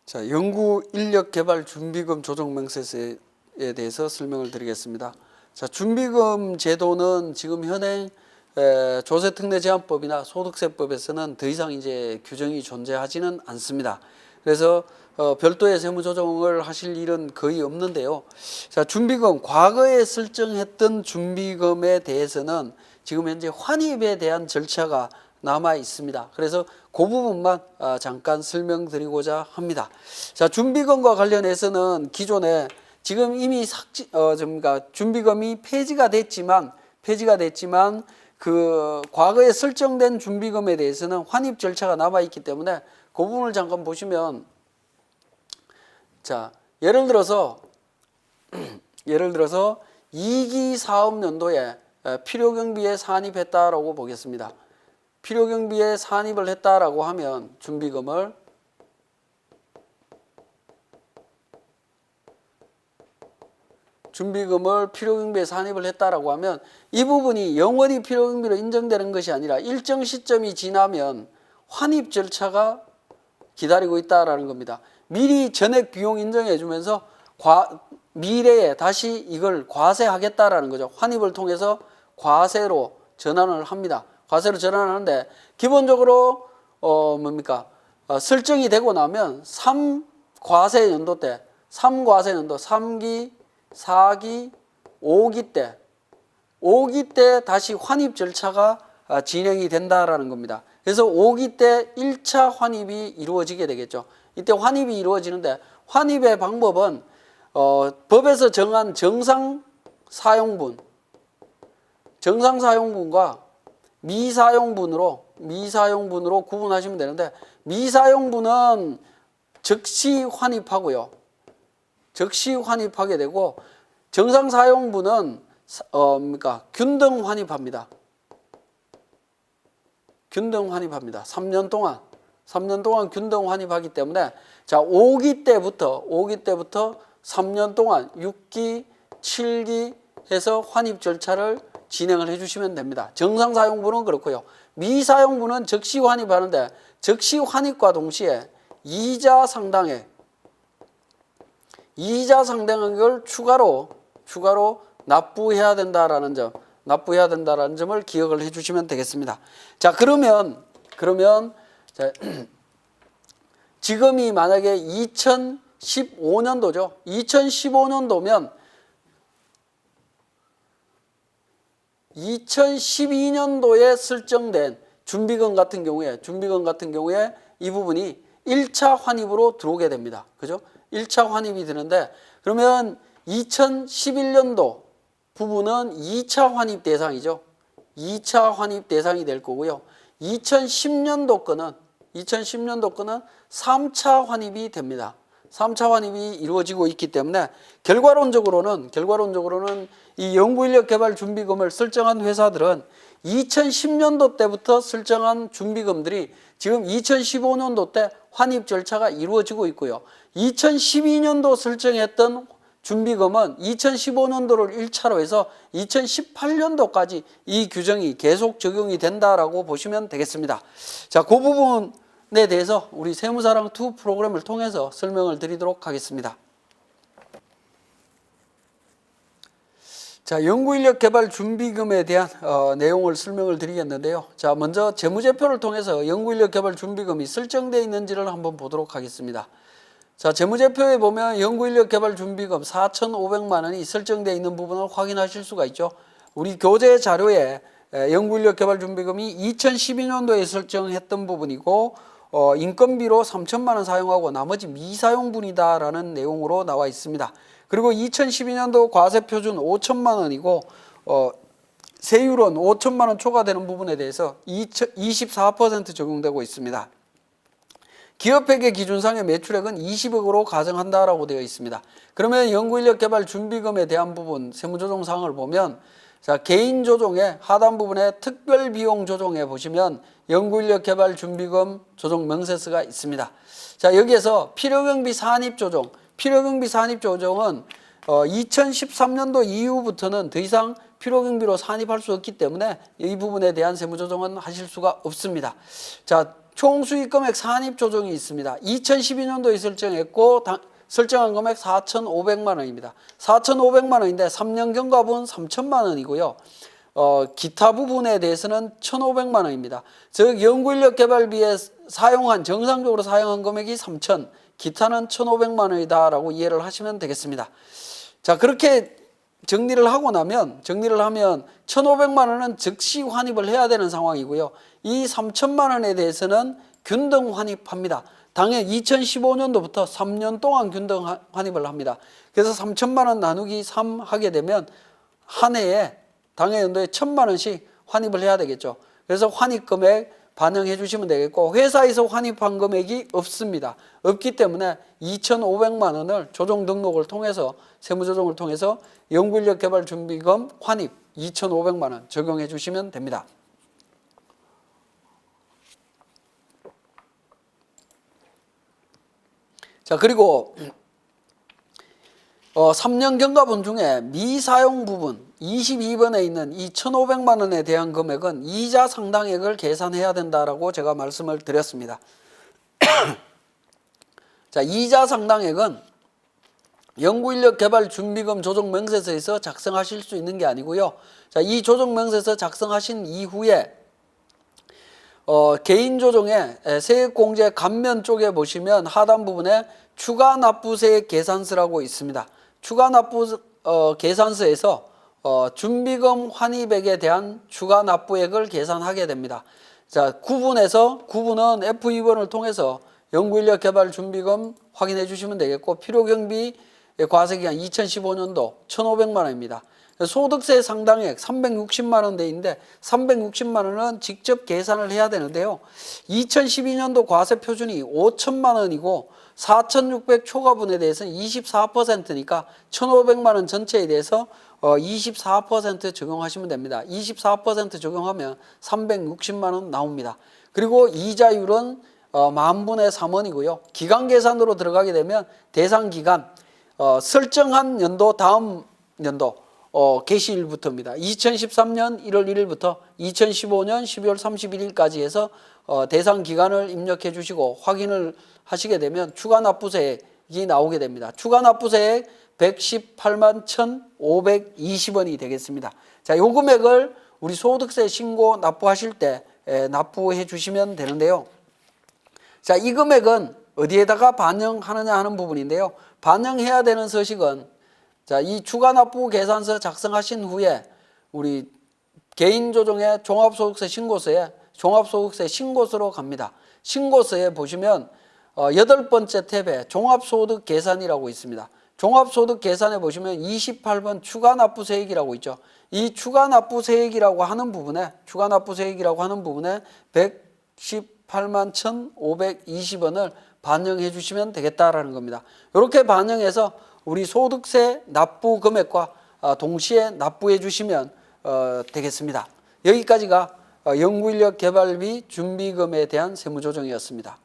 자, 연구 인력 개발 준비금 조정 명세서에 대해서 설명을 드리겠습니다. 자, 준비금 제도는 지금 현행 조세특례제한법이나 소득세법에서는 더 이상 이제 규정이 존재하지는 않습니다. 그래서 별도의 세무조정을 하실 일은 거의 없는데요. 자, 준비금, 과거에 설정했던 준비금에 대해서는 지금 현재 환입에 대한 절차가 남아 있습니다. 그래서 그 부분만 잠깐 설명드리고자 합니다. 자, 준비금과 관련해서는 기존에 지금 이미 준비금이 폐지가 됐지만 그 과거에 설정된 준비금에 대해서는 환입 절차가 남아 있기 때문에 그 부분을 잠깐 보시면, 자, 예를 들어서 2기 사업연도에 필요경비에 산입했다라고 보겠습니다. 필요경비에 산입을 했다라고 하면 준비금을 필요경비에 산입을 했다라고 하면 이 부분이 영원히 필요경비로 인정되는 것이 아니라 일정 시점이 지나면 환입 절차가 기다리고 있다라는 겁니다. 미리 전액 비용 인정해 주면서 미래에 다시 이걸 과세하겠다라는 거죠. 환입을 통해서 과세로 전환을 합니다. 과세로 전환하는데 기본적으로 설정이 되고 나면 3과세 연도 때, 3기, 4기, 5기 때 다시 환입 절차가 진행이 된다라는 겁니다. 그래서 5기 때 1차 환입이 이루어지게 되겠죠. 이때 환입이 이루어지는데 환입의 방법은 법에서 정한 정상 사용분과 미사용분으로 구분하시면 되는데, 미사용분은 즉시 환입하고요. 즉시 환입하게 되고, 정상 사용분은 균등 환입합니다. 3년 동안 균등 환입하기 때문에, 자, 5기 때부터 3년 동안 6기, 7기 해서 환입 절차를 진행을 해주시면 됩니다. 정상 사용분은 그렇고요. 미사용분은 즉시 환입하는데, 즉시 환입과 동시에 이자 상당액을 추가로 납부해야 된다라는 점을 기억을 해주시면 되겠습니다. 자, 그러면 자, 지금이 만약에 2015년도죠. 2015년도면 2012년도에 설정된 준비금 같은 경우에 이 부분이 1차 환입으로 들어오게 됩니다. 그죠? 1차 환입이 되는데, 그러면 2011년도 부분은 2차 환입 대상이죠. 2차 환입 대상이 될 거고요. 2010년도 거는 3차 환입이 됩니다. 3차 환입이 이루어지고 있기 때문에 결과론적으로는 이 연구인력개발 준비금을 설정한 회사들은 2010년도 때부터 설정한 준비금들이 지금 2015년도 때 환입 절차가 이루어지고 있고요. 2012년도 설정했던 준비금은 2015년도를 1차로 해서 2018년도까지 이 규정이 계속 적용이 된다라고 보시면 되겠습니다. 자, 그 부분에 대해서 우리 세무사랑2 프로그램을 통해서 설명을 드리도록 하겠습니다. 자, 연구인력개발 준비금에 대한 내용을 설명을 드리겠는데요. 자, 먼저 재무제표를 통해서 연구인력개발 준비금이 설정되어 있는지를 한번 보도록 하겠습니다. 자, 재무제표에 보면 연구인력개발 준비금 4,500만 원이 설정되어 있는 부분을 확인하실 수가 있죠. 우리 교재 자료에 연구인력개발 준비금이 2012년도에 설정했던 부분이고, 인건비로 3,000만 원 사용하고 나머지 미사용분이다라는 내용으로 나와 있습니다. 그리고 2012년도 과세표준 5천만 원이고, 세율은 5천만 원 초과되는 부분에 대해서 24% 적용되고 있습니다. 기업회계 기준상의 매출액은 20억으로 가정한다라고 되어 있습니다. 그러면 연구인력개발 준비금에 대한 부분 세무조정 사항을 보면, 자, 개인 조정의 하단 부분에 특별 비용 조정에 보시면 연구인력개발 준비금 조정 명세서가 있습니다. 자, 여기에서 필요경비 산입 조정은 2013년도 이후부터는 더 이상 필요경비로 산입할 수 없기 때문에 이 부분에 대한 세무조정은 하실 수가 없습니다. 자, 총 수익금액 산입 조정이 있습니다. 2012년도에 설정했고 설정한 금액 4,500만 원입니다. 4,500만 원인데 3년 경과분 3,000만 원이고요. 기타 부분에 대해서는 1,500만 원입니다. 즉 연구인력 개발비에 정상적으로 사용한 금액이 3,000, 기타는 1,500만 원이다라고 이해를 하시면 되겠습니다. 자, 그렇게 정리를 하면 1,500만 원은 즉시 환입을 해야 되는 상황이고요. 이 3,000만 원에 대해서는 균등 환입합니다. 당연히 2015년도부터 3년 동안 균등 환입을 합니다. 그래서 3,000만 원 나누기 3 하게 되면 한 해에 당해 연도에 1,000만 원씩 환입을 해야 되겠죠. 그래서 환입 금액 반영해 주시면 되겠고, 회사에서 환입한 금액이 없습니다. 없기 때문에 2,500만 원을 조정 등록을 통해서, 세무조정을 통해서 연구인력 개발 준비금 환입 2,500만 원 적용해 주시면 됩니다. 자, 그리고 3년 경과분 중에 미사용 부분 22번에 있는 이 1,500만 원에 대한 금액은 이자 상당액을 계산해야 된다라고 제가 말씀을 드렸습니다. 자, 이자 상당액은 연구인력 개발 준비금 조정 명세서에서 작성하실 수 있는 게 아니고요. 자, 이 조정 명세서 작성하신 이후에 개인조정의 세액공제 감면 쪽에 보시면 하단 부분에 추가납부세액 계산서라고 있습니다. 추가납부 계산서에서 준비금 환입액에 대한 추가납부액을 계산하게 됩니다. 자, 구분은 F2번을 통해서 연구인력 개발 준비금 확인해 주시면 되겠고, 필요경비 과세기간 2015년도 1,500만 원입니다. 소득세 상당액 360만 원 돼 있는데 360만 원은 직접 계산을 해야 되는데요. 2012년도 과세 표준이 5천만 원이고 4,600 초과분에 대해서는 24%니까 1,500만 원 전체에 대해서 24% 적용하시면 됩니다. 24% 적용하면 360만 원 나옵니다. 그리고 이자율은 만분의 3원이고요. 기간 계산으로 들어가게 되면 대상 기간 설정한 연도 다음 연도 개시일부터입니다. 2013년 1월 1일부터 2015년 12월 31일까지 해서 대상 기간을 입력해 주시고 확인을 하시게 되면 추가납부세액이 나오게 됩니다. 추가납부세액 118만 1,520원이 되겠습니다. 자, 요 금액을 우리 소득세 신고 납부하실 때 납부해 주시면 되는데요. 자, 이 금액은 어디에다가 반영하느냐 하는 부분인데요. 반영해야 되는 서식은, 자, 이 추가납부 계산서 작성하신 후에 우리 개인조정의 종합소득세 신고서에 종합소득세 신고서로 갑니다. 신고서에 보시면 8번째 탭에 종합소득 계산이라고 있습니다. 종합소득 계산에 보시면 28번 추가납부세액이라고 있죠. 이 추가납부세액이라고 하는 부분에 118만 1,520원을 반영해 주시면 되겠다라는 겁니다. 이렇게 반영해서 우리 소득세 납부 금액과 동시에 납부해 주시면 되겠습니다. 여기까지가 연구인력 개발비 준비금에 대한 세무조정이었습니다.